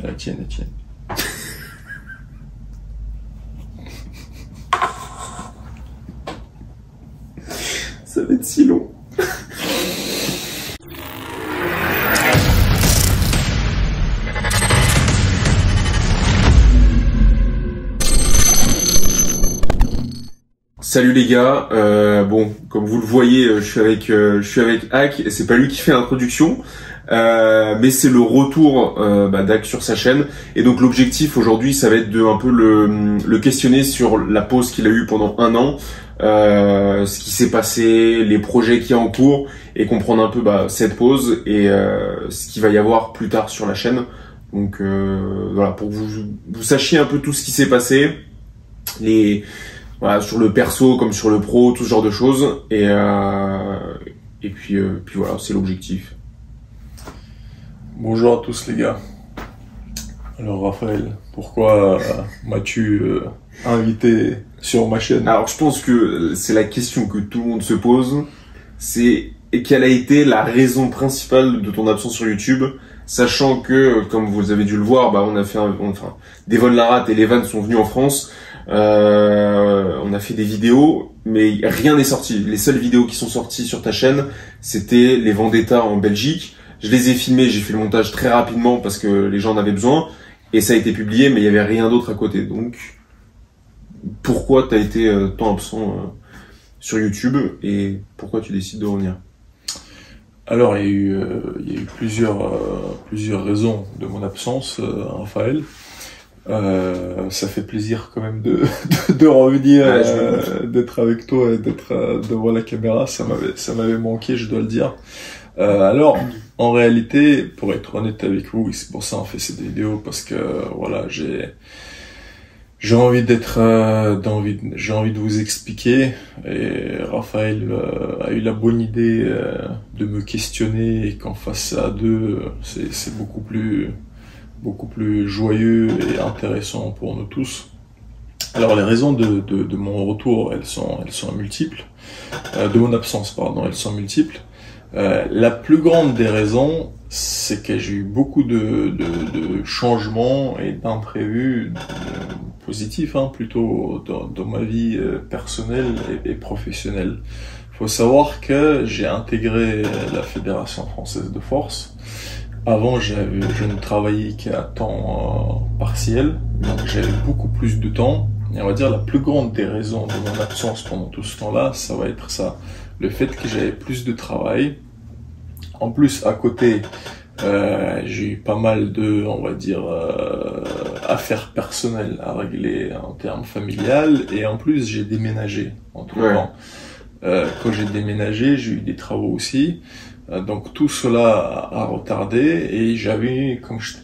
La tienne, la tienne. Ça va être si long. Salut les gars, bon, comme vous le voyez, je suis avec Hack et c'est pas lui qui fait l'introduction, mais c'est le retour d'Hack sur sa chaîne. Et donc l'objectif aujourd'hui, ça va être de un peu le questionner sur la pause qu'il a eue pendant un an, ce qui s'est passé, les projets qui sont en cours et comprendre un peu cette pause et ce qu'il va y avoir plus tard sur la chaîne. Donc voilà, pour que vous sachiez un peu tout ce qui s'est passé, voilà, sur le perso comme sur le pro, tout ce genre de choses. Et puis voilà, c'est l'objectif. Bonjour à tous les gars. Alors Raphaël, pourquoi m'as-tu invité sur ma chaîne? Alors je pense que c'est la question que tout le monde se pose. C'est quelle a été la raison principale de ton absence sur YouTube, sachant que, comme vous avez dû le voir, on a fait Devon Larratt et Levan sont venus en France. On a fait des vidéos, mais rien n'est sorti. Les seules vidéos qui sont sorties sur ta chaîne, c'était les Vendetta en Belgique. Je les ai filmées, j'ai fait le montage très rapidement parce que les gens en avaient besoin, et ça a été publié, mais il y avait rien d'autre à côté. Donc, pourquoi t'as été tant absent sur YouTube et pourquoi tu décides de revenir? Alors, il y a eu plusieurs raisons de mon absence, Raphaël. Ça fait plaisir quand même de revenir, d'être avec toi et d'être devant la caméra. Ça m'avait manqué, je dois le dire. Alors, en réalité, pour être honnête avec vous, c'est pour ça on fait cette vidéo, parce que voilà, j'ai envie de vous expliquer, et Raphaël a eu la bonne idée de me questionner, et qu'en face à deux, c'est beaucoup plus joyeux et intéressant pour nous tous. Alors les raisons de mon retour, elles sont multiples, de mon absence pardon, elles sont multiples. La plus grande des raisons, c'est que j'ai eu beaucoup de changements et d'imprévus positifs, plutôt dans ma vie personnelle et professionnelle. Il faut savoir que j'ai intégré la Fédération Française de Force. Avant, je ne travaillais qu'à temps partiel, donc j'avais beaucoup plus de temps. Et on va dire la plus grande des raisons de mon absence pendant tout ce temps-là, ça va être ça. Le fait que j'avais plus de travail. En plus, à côté, j'ai eu pas mal de, on va dire, affaires personnelles à régler en termes familial. Et en plus, j'ai déménagé entre-temps. Quand j'ai déménagé, j'ai eu des travaux aussi. Donc tout cela a retardé, et j'avais, comme je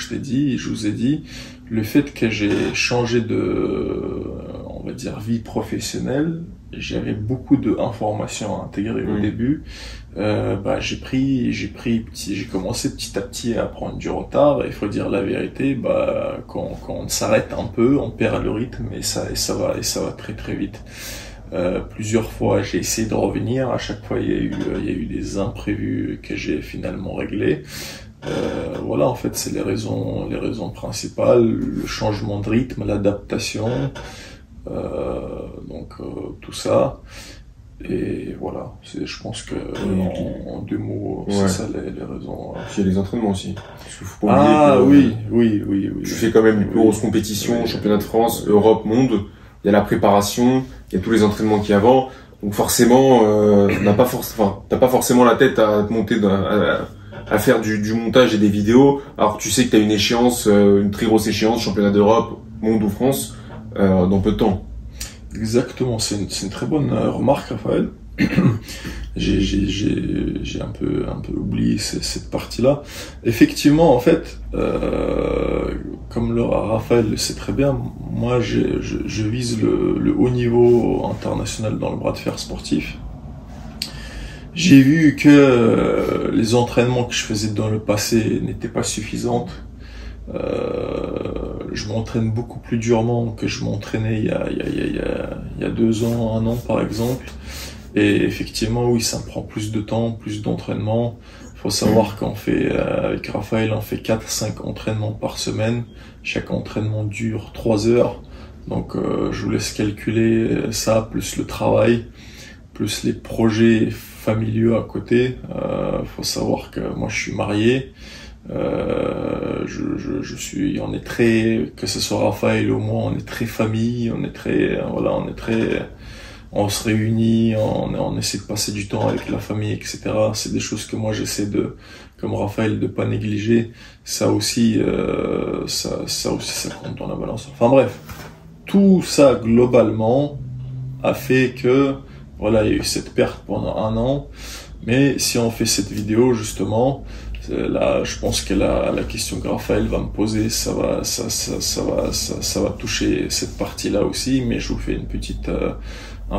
t'ai dit, je vous ai dit, le fait que j'ai changé on va dire, vie professionnelle, j'avais beaucoup d'informations à intégrer au début. J'ai commencé petit à petit à prendre du retard, et il faut dire la vérité, quand on s'arrête un peu, on perd le rythme, et ça va très très vite. Plusieurs fois j'ai essayé de revenir, à chaque fois il y a eu des imprévus que j'ai finalement réglés. Voilà, en fait c'est les raisons principales, le changement de rythme, l'adaptation, tout ça. Et voilà, je pense que en deux mots, c'est ça les raisons. Il y a les entraînements aussi. Parce qu'il faut pas oublier oui. Tu fais quand même une grosse compétition, championnat de France, Europe, monde. Il y a la préparation, il y a tous les entraînements qu'il y a avant. Donc forcément, t'as pas forcément la tête à te monter à faire du montage et des vidéos. Alors que tu sais que t'as une échéance, une très grosse échéance, championnat d'Europe, monde ou France, dans peu de temps. Exactement, c'est une très bonne remarque, Raphaël. J'ai un peu oublié cette partie-là. Effectivement, en fait, comme Raphaël le sait très bien, moi je vise le haut niveau international dans le bras de fer sportif. J'ai vu que les entraînements que je faisais dans le passé n'étaient pas suffisants. Je m'entraîne beaucoup plus durement que je m'entraînais il y a 2 ans, 1 an par exemple. Et effectivement, oui, ça me prend plus de temps, plus d'entraînement. Faut savoir qu'on fait, avec Raphaël, on fait 4-5 entraînements par semaine. Chaque entraînement dure 3 heures. Donc, je vous laisse calculer ça, plus le travail, plus les projets familiaux à côté. Faut savoir que moi, je suis marié. On est très, que ce soit Raphaël ou moi, on est très famille, on se réunit, on essaie de passer du temps avec la famille, etc. C'est des choses que moi j'essaie de, comme Raphaël, de pas négliger. Ça aussi, ça compte dans la balance. Enfin bref, tout ça globalement a fait que, voilà, il y a eu cette perte pendant 1 an. Mais si on fait cette vidéo justement, là, je pense que la question que Raphaël va me poser, ça va toucher cette partie-là aussi. Mais je vous fais un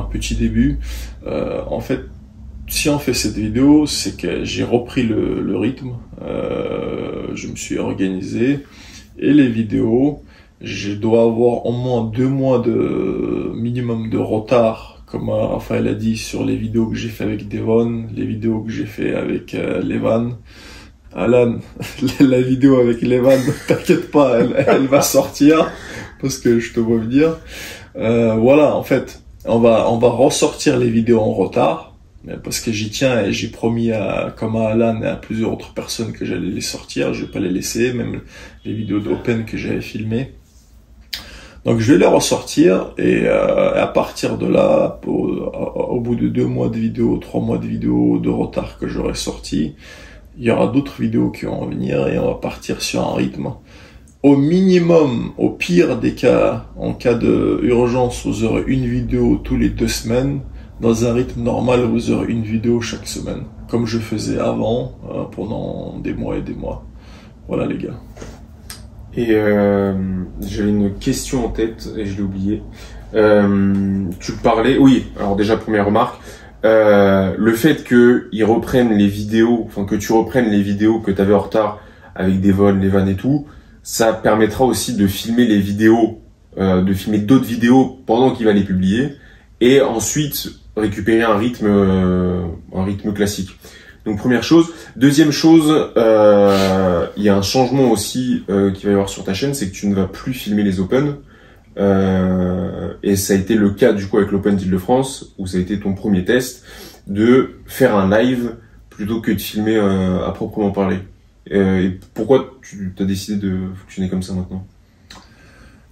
petit début. En fait, si on fait cette vidéo, c'est que j'ai repris le rythme. Je me suis organisé et les vidéos, je dois avoir au moins 2 mois de minimum de retard. Comme Raphaël a dit, sur les vidéos que j'ai fait avec Devon, les vidéos que j'ai fait avec Levan. Alan, la vidéo avec Levan, t'inquiète pas, elle va sortir, parce que je te vois venir. Voilà, en fait, on va ressortir les vidéos en retard, parce que j'y tiens et j'ai promis comme à Alan et à plusieurs autres personnes que j'allais les sortir, je vais pas les laisser, même les vidéos d'Open que j'avais filmées. Donc je vais les ressortir et à partir de là, au bout de 2 mois de vidéos, 3 mois de vidéos de retard que j'aurai sorti, il y aura d'autres vidéos qui vont venir et on va partir sur un rythme. Au minimum, au pire des cas, en cas de urgence, vous aurez une vidéo tous les 2 semaines. Dans un rythme normal, vous aurez une vidéo chaque semaine, comme je faisais avant, pendant des mois et des mois. Voilà les gars. Et j'avais une question en tête et je l'ai oublié. Tu parlais, oui. Alors déjà première remarque, le fait que ils reprennent les vidéos, enfin que tu reprennes les vidéos que tu avais en retard avec des vols, les vannes et tout, ça permettra aussi de filmer les vidéos, de filmer d'autres vidéos pendant qu'il va les publier et ensuite récupérer un rythme classique. Donc première chose. Deuxième chose, il y a un changement aussi qu'il va y avoir sur ta chaîne, c'est que tu ne vas plus filmer les Open. Et ça a été le cas du coup avec l'Open d'Île-de-France, où ça a été ton premier test, de faire un live plutôt que de filmer à proprement parler. Et pourquoi tu as décidé de fonctionner comme ça maintenant ?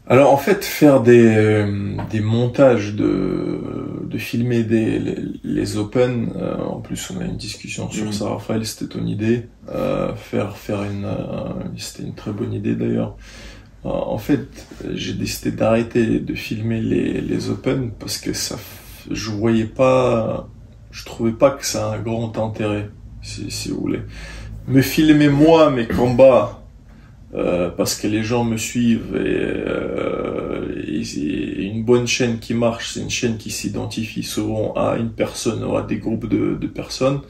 Alors en fait, faire des montages de filmer les Open, en plus on a une discussion sur ça, Raphaël, c'était ton idée, c'était une très bonne idée d'ailleurs. En fait, j'ai décidé d'arrêter de filmer les Open parce que je trouvais pas que ça a un grand intérêt, si vous voulez. Me filmer moi, mes combats, parce que les gens me suivent et une bonne chaîne qui marche, c'est une chaîne qui s'identifie souvent à une personne ou à des groupes de personnes.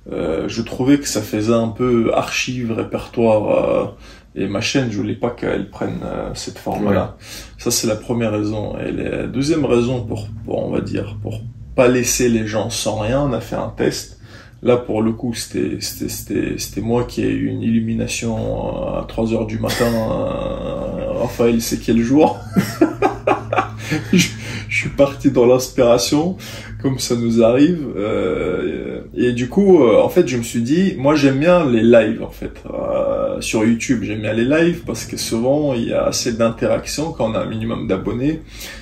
Je trouvais que ça faisait un peu archive, répertoire, et ma chaîne, je voulais pas qu'elle prenne cette forme-là. Ouais. Ça, c'est la première raison. Et la deuxième raison pour pas laisser les gens sans rien, on a fait un test. Là, pour le coup, c'était moi qui ai eu une illumination à 3 heures du matin. Raphaël, c'est quel jour? Je suis parti dans l'inspiration, comme ça nous arrive. Et du coup, en fait, je me suis dit, moi, j'aime bien les lives, en fait. Sur YouTube, j'aime bien les lives parce que souvent, il y a assez d'interaction quand on a un minimum d'abonnés.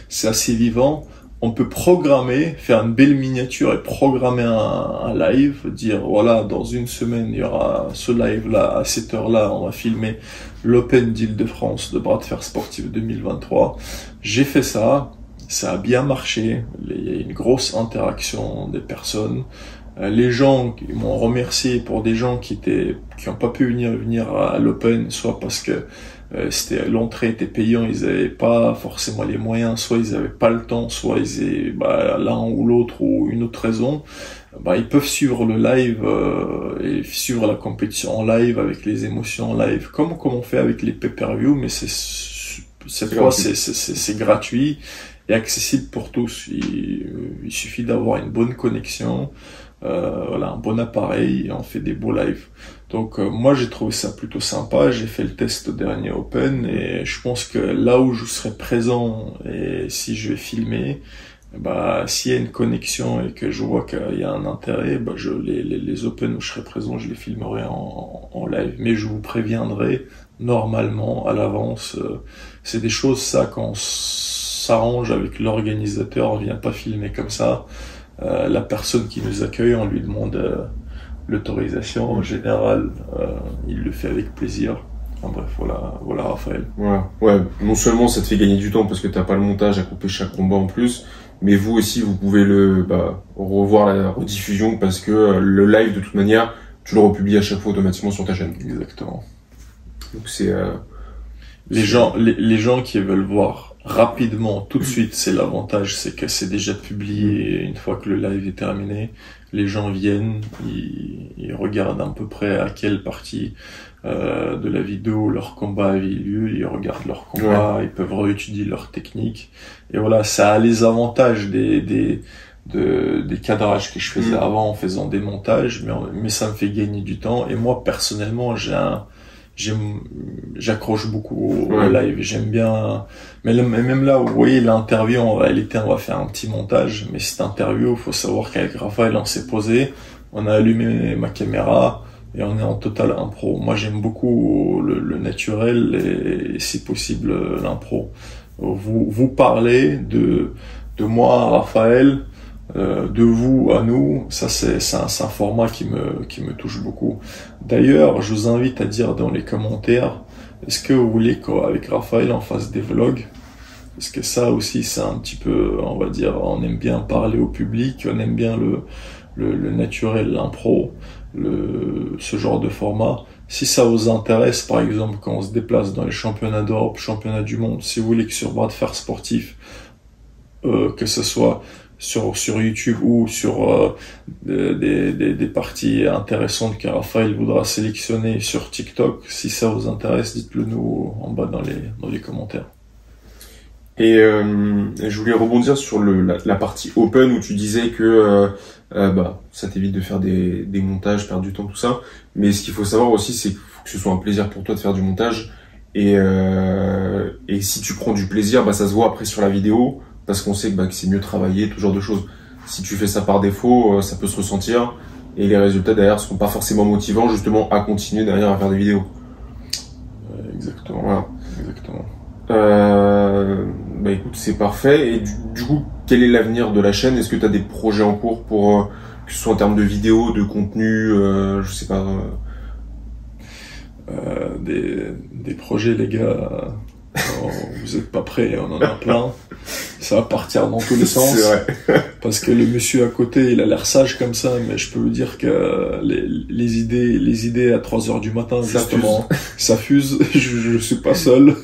C'est assez vivant. On peut programmer, faire une belle miniature et programmer un live, dire voilà, dans une semaine, il y aura ce live-là, à cette heure-là, on va filmer l'Open d'Île-de-France de bras de fer sportif 2023. J'ai fait ça, ça a bien marché, il y a une grosse interaction des personnes. Les gens m'ont remercié pour des gens qui ont pas pu venir à l'Open, soit parce que l'entrée était payante, ils avaient pas forcément les moyens, soit ils avaient pas le temps, soit ils avaient l'un ou l'autre ou une autre raison. Ils peuvent suivre le live et suivre la compétition en live avec les émotions en live, comme on fait avec les pay-per-view, mais cette fois c'est gratuit et accessible pour tous. Il suffit d'avoir une bonne connexion. voilà, un bon appareil et on fait des beaux lives. Donc moi j'ai trouvé ça plutôt sympa, j'ai fait le test au dernier Open et je pense que là où je serai présent et si je vais filmer, bah s'il y a une connexion et que je vois qu'il y a un intérêt, bah les Open où je serai présent, je les filmerai en live. Mais je vous préviendrai normalement à l'avance. C'est des choses ça quand on s'arrange avec l'organisateur, on vient pas filmer comme ça. La personne qui nous accueille, on lui demande l'autorisation. En général, il le fait avec plaisir. En bref, voilà Raphaël. Voilà. Ouais, non seulement ça te fait gagner du temps parce que t'as pas le montage à couper chaque combat en plus, mais vous aussi vous pouvez revoir la rediffusion parce que le live de toute manière tu le republies à chaque fois automatiquement sur ta chaîne. Exactement. Donc c'est les gens qui veulent voir rapidement tout de suite, c'est l'avantage, c'est que c'est déjà publié une fois que le live est terminé. Les gens viennent, ils regardent à peu près à quelle partie de la vidéo leur combat avait lieu, ils regardent leur combat, ils peuvent réétudier leur technique. Et voilà, ça a les avantages des cadrages que je faisais avant en faisant des montages, mais ça me fait gagner du temps. Et moi, personnellement, j'accroche beaucoup au live, j'aime bien, mais même là, vous voyez l'interview, en réalité, on va faire un petit montage, mais cette interview, faut savoir qu'avec Raphaël, on s'est posé, on a allumé ma caméra, et on est en total impro. Moi, j'aime beaucoup le naturel et si possible, l'impro. Vous parlez de moi à Raphaël, de vous à nous, ça c'est un format qui me touche beaucoup. D'ailleurs, je vous invite à dire dans les commentaires, est-ce que vous voulez qu'avec Raphaël on fasse des vlogs? Parce que ça aussi c'est un petit peu, on va dire, on aime bien parler au public, on aime bien le naturel, l'impro, ce genre de format. Si ça vous intéresse, par exemple, quand on se déplace dans les championnats d'Europe, championnats du monde, si vous voulez que sur bras de fer sportif, que ce soit sur YouTube ou sur des parties intéressantes que Raphaël voudra sélectionner sur TikTok, si ça vous intéresse, dites-le nous en bas dans les commentaires. Et je voulais rebondir sur la partie open où tu disais que ça t'évite de faire des montages, perdre du temps, tout ça. Mais ce qu'il faut savoir aussi, c'est qu'il faut que ce soit un plaisir pour toi de faire du montage. Et si tu prends du plaisir, ça se voit après sur la vidéo, parce qu'on sait que c'est mieux travaillé, tout genre de choses. Si tu fais ça par défaut, ça peut se ressentir. Et les résultats derrière seront pas forcément motivants, justement, à continuer derrière à faire des vidéos. Exactement. Voilà. Exactement. Écoute, c'est parfait. Et du coup, quel est l'avenir de la chaîne? Est-ce que tu as des projets en cours pour que ce soit en termes de vidéos, de contenu, je sais pas. Des projets, les gars. Vous êtes pas prêts, on en a plein. Ça va partir dans tous les sens. C'est vrai. Parce que le monsieur à côté, il a l'air sage comme ça, mais je peux vous dire que les idées à 3h du matin, justement, ça fuse. Je suis pas seul.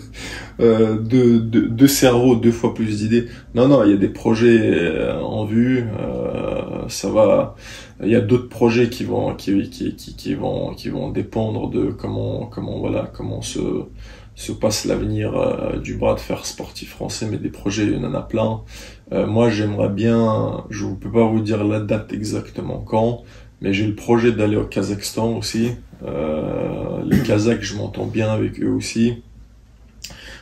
Deux cerveaux, 2 fois plus d'idées. Non, il y a des projets en vue. Ça va. Il y a d'autres projets qui vont dépendre de comment se passe l'avenir du bras de fer sportif français, mais des projets, il y en a plein. Moi, j'aimerais bien, je ne peux pas vous dire la date exactement quand, mais j'ai le projet d'aller au Kazakhstan aussi. Les Kazakhs, je m'entends bien avec eux aussi.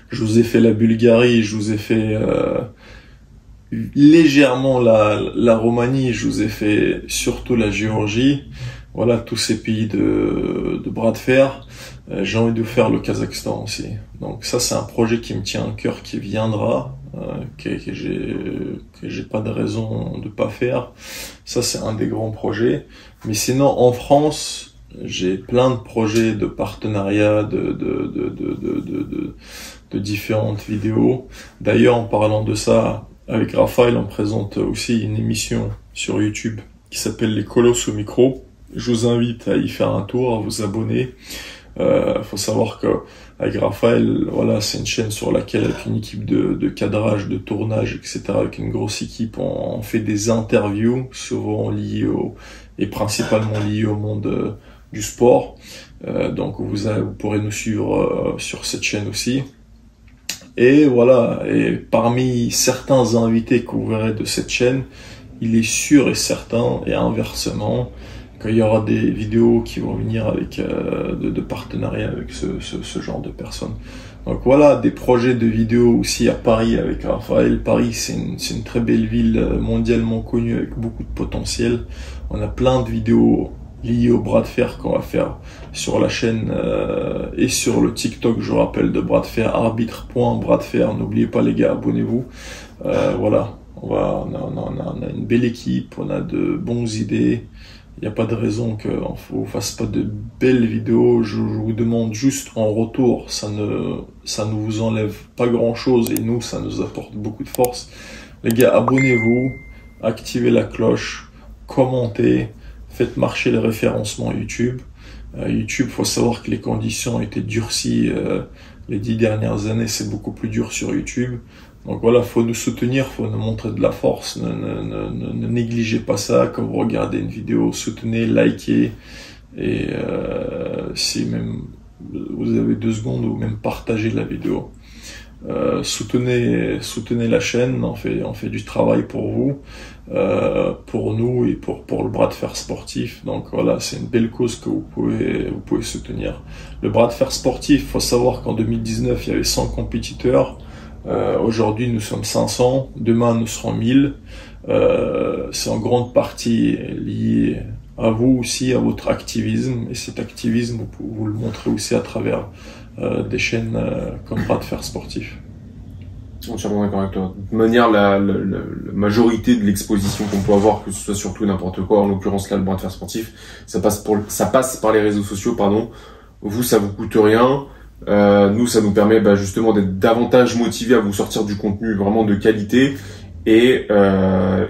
Je vous ai fait la Bulgarie, je vous ai fait légèrement la Roumanie, je vous ai fait surtout la Géorgie. Voilà, tous ces pays de bras de fer. J'ai envie de faire le Kazakhstan aussi. Donc ça, c'est un projet qui me tient à cœur, qui viendra, que j'ai pas de raison de pas faire. Ça, c'est un des grands projets. Mais sinon, en France, j'ai plein de projets de partenariat, de différentes vidéos. D'ailleurs, en parlant de ça, avec Raphaël, on présente aussi une émission sur YouTube qui s'appelle Les Colosses au micro. Je vous invite à y faire un tour, à vous abonner. Faut savoir que avec Raphaël, voilà, c'est une chaîne sur laquelle, avec une équipe de cadrage, de tournage, etc., avec une grosse équipe, on fait des interviews, souvent liées et principalement liées au monde du sport. Donc vous pourrez nous suivre sur cette chaîne aussi. Et voilà, et parmi certains invités que vous verrez de cette chaîne, il est sûr et certain, et inversement, qu'il y aura des vidéos qui vont venir avec de partenariat avec ce genre de personnes. Donc voilà, des projets de vidéos aussi à Paris avec Raphaël. Paris, c'est une très belle ville mondialement connue avec beaucoup de potentiel. On a plein de vidéos liées au bras de fer qu'on va faire sur la chaîne et sur le TikTok, je rappelle, de bras de fer, arbitre.bras de fer. N'oubliez pas les gars, abonnez-vous. Voilà, on a une belle équipe, on a de bonnes idées. Il n'y a pas de raison qu'on ne fasse pas de belles vidéos. Je vous demande juste en retour, ça ne vous enlève pas grand chose et nous, ça nous apporte beaucoup de force. Les gars, abonnez-vous, activez la cloche, commentez, faites marcher le référencement YouTube. YouTube, faut savoir que les conditions ont été durcies les 10 dernières années, c'est beaucoup plus dur sur YouTube. Donc voilà, faut nous soutenir, faut nous montrer de la force, ne négligez pas ça. Quand vous regardez une vidéo, soutenez, likez, et si même vous avez 2 secondes, ou même partagez la vidéo. Soutenez la chaîne, on fait du travail pour vous, pour nous et pour le bras de fer sportif. Donc voilà, c'est une belle cause que vous pouvez soutenir. Le bras de fer sportif, faut savoir qu'en 2019, il y avait 100 compétiteurs. Aujourd'hui, nous sommes 500. Demain, nous serons 1000. C'est en grande partie lié à vous aussi, à votre activisme. Et cet activisme, vous le montrez aussi à travers des chaînes comme Bras de Fer Sportif. Entièrement d'accord avec toi. De toute manière, la majorité de l'exposition qu'on peut avoir, que ce soit sur tout et n'importe quoi, en l'occurrence là, le Bras de Fer Sportif, ça passe par les réseaux sociaux, pardon. Vous, ça vous coûte rien. Nous, ça nous permet justement d'être davantage motivés à vous sortir du contenu vraiment de qualité et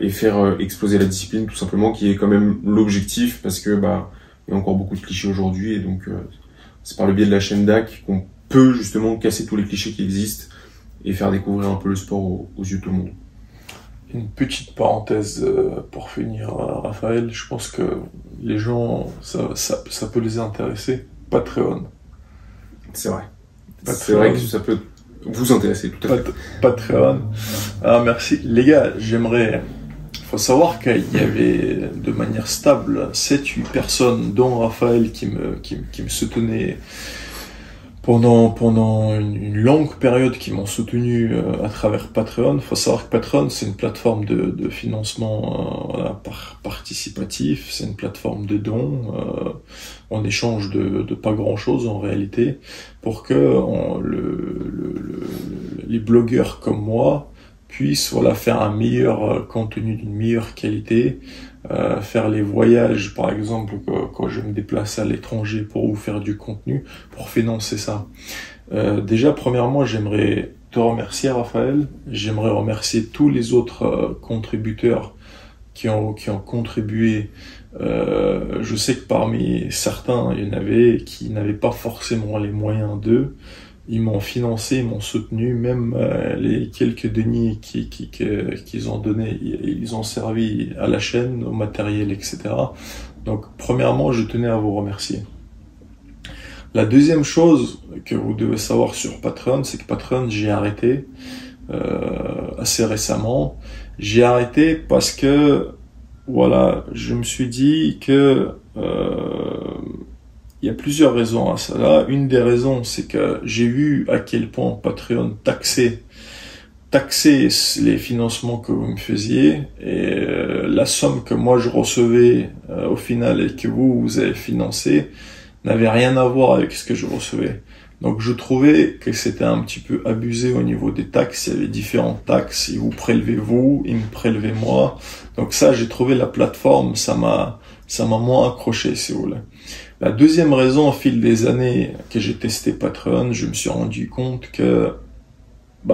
faire exploser la discipline, tout simplement, qui est quand même l'objectif, parce que il y a encore beaucoup de clichés aujourd'hui, et donc c'est par le biais de la chaîne DAC qu'on peut justement casser tous les clichés qui existent et faire découvrir un peu le sport aux yeux de tout le monde. Une petite parenthèse pour finir, Raphaël, je pense que les gens, ça peut les intéresser. Patreon. C'est vrai. C'est vrai que ça peut vous intéresser, tout à fait. Patreon. Ah, merci. Les gars, faut savoir qu'il y avait de manière stable 7-8 personnes, dont Raphaël, qui me soutenaient pendant une longue période, qui m'ont soutenu à travers Patreon. Faut savoir que Patreon, c'est une plateforme de financement participatif, c'est une plateforme de dons en échange de pas grand chose en réalité, pour que les blogueurs comme moi puissent faire un meilleur contenu d'une meilleure qualité, faire les voyages par exemple quand je me déplace à l'étranger pour vous faire du contenu, pour financer ça. Déjà premièrement, j'aimerais te remercier Raphaël, j'aimerais remercier tous les autres contributeurs qui ont contribué. Je sais que parmi certains, il y en avait qui n'avaient pas forcément les moyens d'eux. Ils m'ont financé, ils m'ont soutenu, même les quelques deniers qu'ils ont donnés, ils ont servi à la chaîne, au matériel, etc. Donc, premièrement, je tenais à vous remercier. La deuxième chose que vous devez savoir sur Patreon, c'est que Patreon, j'ai arrêté assez récemment. J'ai arrêté parce que, voilà, je me suis dit que il y a plusieurs raisons à cela. Une des raisons, c'est que j'ai vu à quel point Patreon taxait les financements que vous me faisiez, et la somme que moi je recevais au final et que vous avez financé n'avait rien à voir avec ce que je recevais. Donc je trouvais que c'était un petit peu abusé au niveau des taxes. Il y avait différentes taxes, ils vous prélevez vous, ils me prélevaient moi. Donc ça, j'ai trouvé la plateforme, ça m'a moins accroché, si vous voulez. La deuxième raison, au fil des années que j'ai testé Patreon, je me suis rendu compte que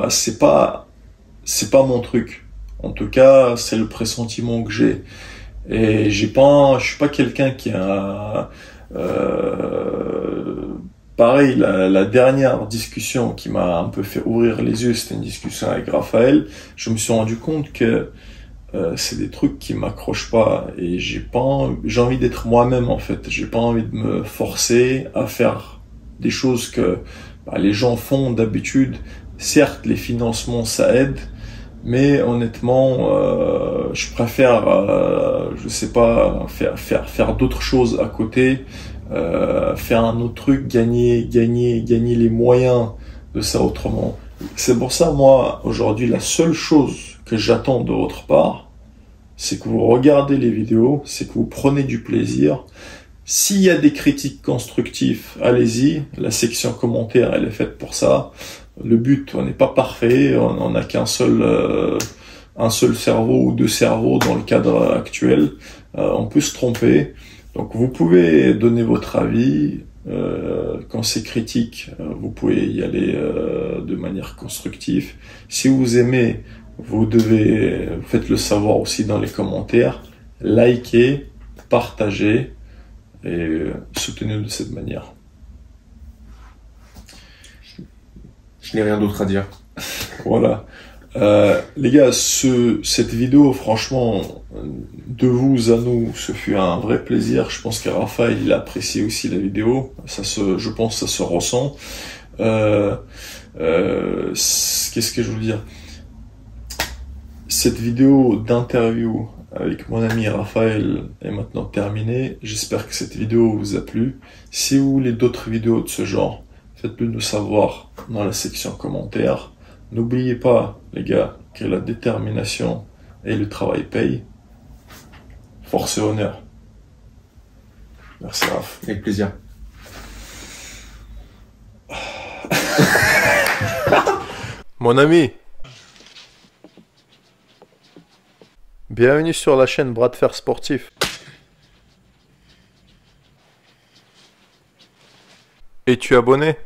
c'est pas mon truc. En tout cas, c'est le pressentiment que j'ai. Et je suis pas quelqu'un qui a pareil, la dernière discussion qui m'a un peu fait ouvrir les yeux, c'était une discussion avec Raphaël. Je me suis rendu compte que c'est des trucs qui m'accrochent pas, et j'ai envie d'être moi-même en fait. J'ai pas envie de me forcer à faire des choses que les gens font d'habitude. Certes, les financements ça aide, Mais honnêtement, je préfère, je sais pas, faire d'autres choses à côté, faire un autre truc, gagner les moyens de ça autrement. C'est pour ça, moi, aujourd'hui, la seule chose que j'attends de votre part, c'est que vous regardez les vidéos, c'est que vous prenez du plaisir. S'il y a des critiques constructives, allez-y. La section commentaires, elle est faite pour ça. Le but, on n'est pas parfait, on n'a qu'un seul, un seul cerveau ou deux cerveaux dans le cadre actuel. On peut se tromper. Donc vous pouvez donner votre avis. Quand c'est critique, vous pouvez y aller de manière constructive. Si vous aimez, vous faites le savoir aussi dans les commentaires. Likez, partagez et soutenez-nous de cette manière. Je n'ai rien d'autre à dire. Voilà. Les gars, cette vidéo, franchement, de vous à nous, ce fut un vrai plaisir. Je pense que Raphaël, il a apprécié aussi la vidéo. Je pense que ça se ressent. Qu'est-ce que je veux dire? Cette vidéo d'interview avec mon ami Raphaël est maintenant terminée. J'espère que cette vidéo vous a plu. Si vous voulez d'autres vidéos de ce genre, faites-le nous savoir dans la section commentaires. N'oubliez pas, les gars, que la détermination et le travail payent. Force et honneur. Merci, Raph. Avec plaisir. Mon ami, bienvenue sur la chaîne Bras de Fer Sportif. Es-tu abonné?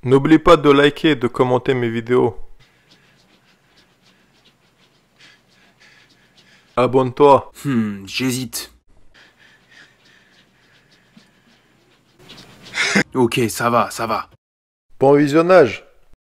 N'oublie pas de liker et de commenter mes vidéos. Abonne-toi. J'hésite. Ok, ça va. Bon visionnage.